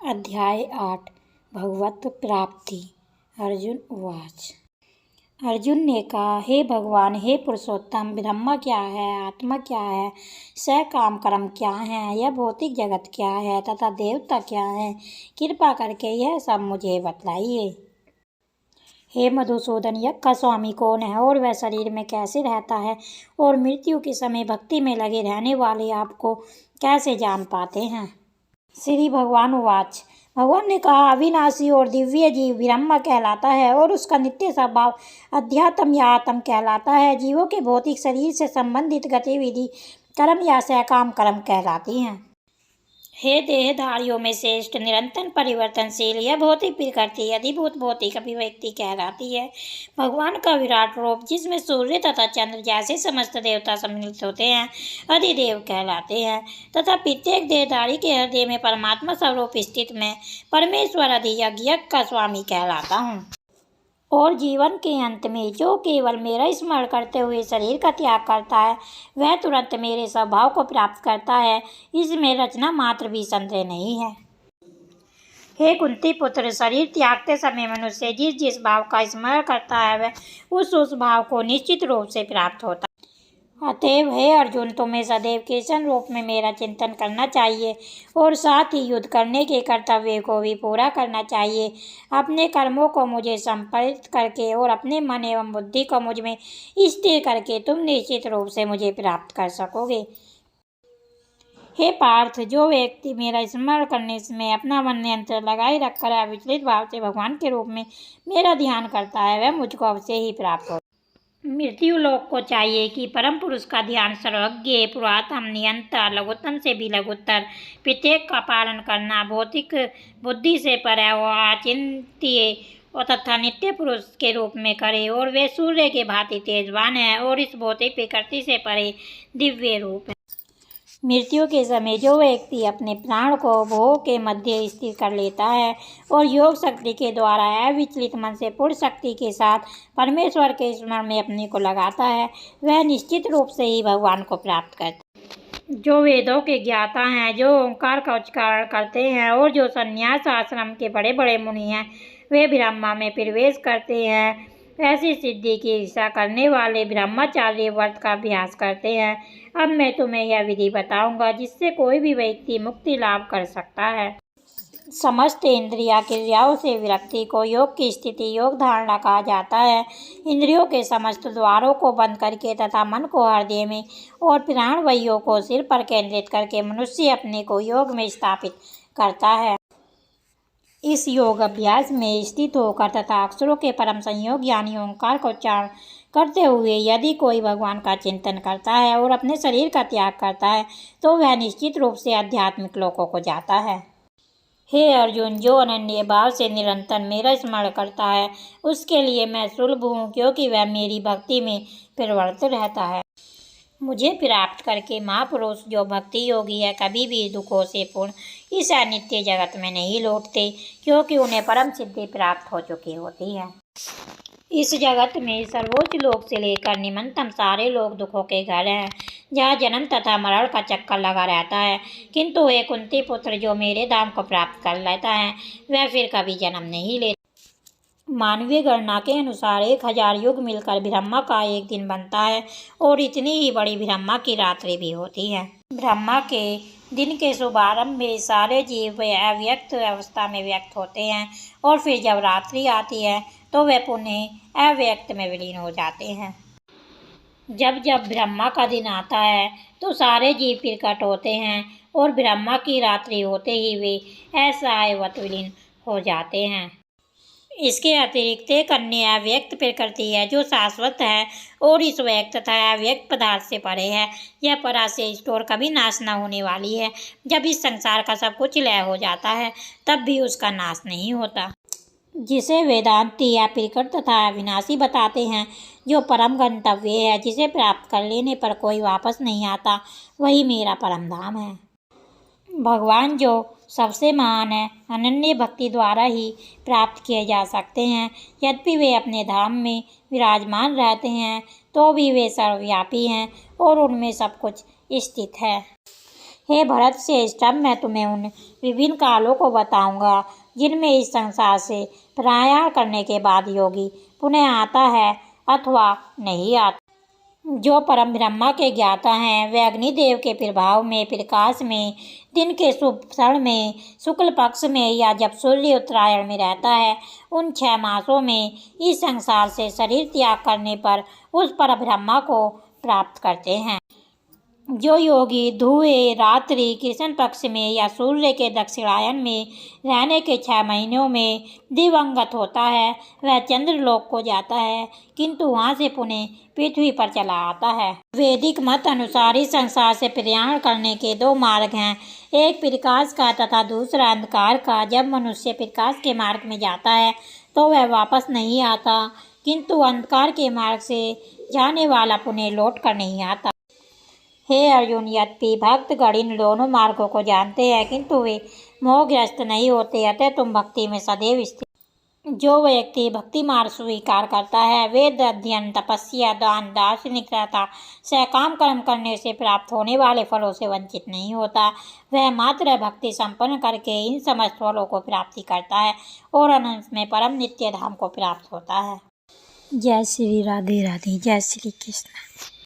अध्याय 8 भगवत प्राप्ति। अर्जुन उवाच। अर्जुन ने कहा, हे भगवान, हे पुरुषोत्तम, ब्रह्म क्या है, आत्मा क्या है, स काम कर्म क्या है, यह भौतिक जगत क्या है तथा देवता क्या है, कृपा करके यह सब मुझे बतलाइए। हे मधुसूदन, यज्ञ का स्वामी कौन है और वह शरीर में कैसे रहता है और मृत्यु के समय भक्ति में लगे रहने वाले आपको कैसे जान पाते हैं। श्री भगवान उवाच। भगवान ने कहा, अविनाशी और दिव्य जीव ब्रह्म कहलाता है और उसका नित्य स्वभाव अध्यात्म या आत्म कहलाता है। जीवों के भौतिक शरीर से संबंधित गतिविधि कर्म या सकाम कर्म कहलाती हैं। हे देहधारियों में श्रेष्ठ, निरंतर परिवर्तनशील यह भौतिक प्रकृति अधिभूत भौतिक अभिव्यक्ति कहलाती है। भगवान का विराट रूप, जिसमें सूर्य तथा चंद्र जैसे समस्त देवता सम्मिलित होते हैं, अधिदेव कहलाते हैं तथा प्रत्येक देहधारी के हृदय में परमात्मा स्वरूप स्थित मैं परमेश्वर अधियज्ञ का स्वामी कहलाता हूँ। और जीवन के अंत में जो केवल मेरा स्मरण करते हुए शरीर का त्याग करता है, वह तुरंत मेरे स्वभाव को प्राप्त करता है। इसमें रचना मात्र भी संदेह नहीं है। हे कुंती पुत्र, शरीर त्यागते समय मनुष्य जिस जिस भाव का स्मरण करता है, वह उस भाव को निश्चित रूप से प्राप्त होता है। अतएव हे अर्जुन, तुम्हें सदैव कृष्ण रूप में मेरा चिंतन करना चाहिए और साथ ही युद्ध करने के कर्तव्य को भी पूरा करना चाहिए। अपने कर्मों को मुझे समर्पित करके और अपने मन एवं बुद्धि को मुझ में स्थिर करके तुम निश्चित रूप से मुझे प्राप्त कर सकोगे। हे पार्थ, जो व्यक्ति मेरा स्मरण करने में अपना मन नियंत्रण लगाए रखकर अविचलित भाव से भगवान के रूप में मेरा ध्यान करता है, वह मुझको अवश्य ही प्राप्त हो। मृत्यु लोक को चाहिए कि परम पुरुष का ध्यान सर्वज्ञ, पुरातन, नियंता, लघुत्तम से भी लघुत्तर, प्रत्येक का पालन करना, भौतिक बुद्धि से परे और अचिंत्य और तथा नित्य पुरुष के रूप में करे। और वे सूर्य के भांति तेजवान है और इस भौतिक प्रकृति से परे दिव्य रूप है। मृत्यु के समय जो व्यक्ति अपने प्राण को भोग के मध्य स्थिर कर लेता है और योग शक्ति के द्वारा अविचलित मन से पूर्ण शक्ति के साथ परमेश्वर के स्मरण में अपने को लगाता है, वह निश्चित रूप से ही भगवान को प्राप्त करता है। जो वेदों के ज्ञाता हैं, जो ओंकार का उच्चारण करते हैं और जो संन्यास आश्रम के बड़े बड़े मुनि हैं, वे ब्रह्मा में प्रवेश करते हैं। ऐसी सिद्धि की इच्छा करने वाले ब्रह्मचार्य व्रत का अभ्यास करते हैं। अब मैं तुम्हें यह विधि बताऊंगा जिससे कोई भी व्यक्ति मुक्ति लाभ कर सकता है। समस्त इंद्रिया क्रियाओं से विरक्ति को योग की स्थिति योग धारणा कहा जाता है। इंद्रियों के समस्त द्वारों को बंद करके तथा मन को हृदय में और प्राणवायु को सिर पर केंद्रित करके मनुष्य अपने को योग में स्थापित करता है। इस योग अभ्यास में स्थित होकर तथा अक्षरों के परम संयोग यानी ओंकार का उच्चारण करते हुए यदि कोई भगवान का चिंतन करता है और अपने शरीर का त्याग करता है, तो वह निश्चित रूप से आध्यात्मिक लोकों को जाता है। हे अर्जुन, जो अनन्य भाव से निरंतर मेरा स्मरण करता है, उसके लिए मैं सुलभ हूँ, क्योंकि वह मेरी भक्ति में प्रवृत्त रहता है। मुझे प्राप्त करके महापुरुष जो भक्ति योगी है, कभी भी दुखों से पूर्ण इस अनित्य जगत में नहीं लौटते, क्योंकि उन्हें परम सिद्धि प्राप्त हो चुकी होती है। इस जगत में सर्वोच्च लोक से लेकर निम्नतम सारे लोग दुखों के घर हैं, जहाँ जन्म तथा मरण का चक्कर लगा रहता है। किंतु हे कुंती पुत्र, जो मेरे धाम को प्राप्त कर लेता है, वह फिर कभी जन्म नहीं लेता। मानवीय गणना के अनुसार 1000 युग मिलकर ब्रह्मा का एक दिन बनता है और इतनी ही बड़ी ब्रह्मा की रात्रि भी होती है। ब्रह्मा के दिन के शुभारंभ में सारे जीव अव्यक्त अवस्था में व्यक्त होते हैं और फिर जब रात्रि आती है तो वे पुनः अव्यक्त में विलीन हो जाते हैं। जब जब ब्रह्मा का दिन आता है तो सारे जीव प्रकट होते हैं और ब्रह्मा की रात्रि होते ही वे असहायवत विलीन हो जाते हैं। इसके अतिरिक्त एक अन्य अव्यक्त प्रकृति है जो शाश्वत है और इस व्यक्त तथा अव्यक्त पदार्थ से परे है। यह परा से स्टोर कभी नाश न होने वाली है। जब इस संसार का सब कुछ लय हो जाता है, तब भी उसका नाश नहीं होता, जिसे वेदांती या प्रकृत तथा अविनाशी बताते हैं। जो परम गंतव्य है, जिसे प्राप्त कर लेने पर कोई वापस नहीं आता, वही मेरा परम धाम है। भगवान जो सबसे महान है, अनन्य भक्ति द्वारा ही प्राप्त किए जा सकते हैं। यद्यपि वे अपने धाम में विराजमान रहते हैं, तो भी वे सर्वव्यापी हैं और उनमें सब कुछ स्थित है। हे भरत श्रेष्ठ, अब मैं तुम्हें उन विभिन्न कालों को बताऊंगा जिनमें इस संसार से प्रयाण करने के बाद योगी पुनः आता है अथवा नहीं आता। जो परम ब्रह्मा के ज्ञाता हैं वे अग्निदेव के प्रभाव में, प्रकाश में, दिन के शुभ क्षण में, शुक्ल पक्ष में या जब सूर्य उत्तरायण में रहता है, उन 6 मासों में इस संसार से शरीर त्याग करने पर उस पर ब्रह्मा को प्राप्त करते हैं। जो योगी धुएं रात्रि कृष्ण पक्ष में या सूर्य के दक्षिणायन में रहने के 6 महीनों में दिवंगत होता है, वह चंद्रलोक को जाता है, किंतु वहाँ से पुनः पृथ्वी पर चला आता है। वैदिक मत अनुसार इस संसार से प्रयाण करने के 2 मार्ग हैं, एक प्रकाश का तथा दूसरा अंधकार का। जब मनुष्य प्रकाश के मार्ग में जाता है तो वह वापस नहीं आता, किंतु अंधकार के मार्ग से जाने वाला पुनः लौट कर नहीं आता। हे अर्जुन, यद्यपि भक्तगण इन दोनों मार्गों को जानते हैं किंतु वे मोहग्रस्त नहीं होते, अतः तुम भक्ति में सदैव स्थिर। जो व्यक्ति भक्ति मार्ग स्वीकार करता है, वेद अध्ययन, तपस्या, दान, दार्शनिक तथा सकाम कर्म करने से प्राप्त होने वाले फलों से वंचित नहीं होता। वह मात्र भक्ति संपन्न करके इन समस्त फलों को प्राप्ति करता है और अनंत में परम नित्य धाम को प्राप्त होता है। जय श्री राधे राधे। जय श्री कृष्ण।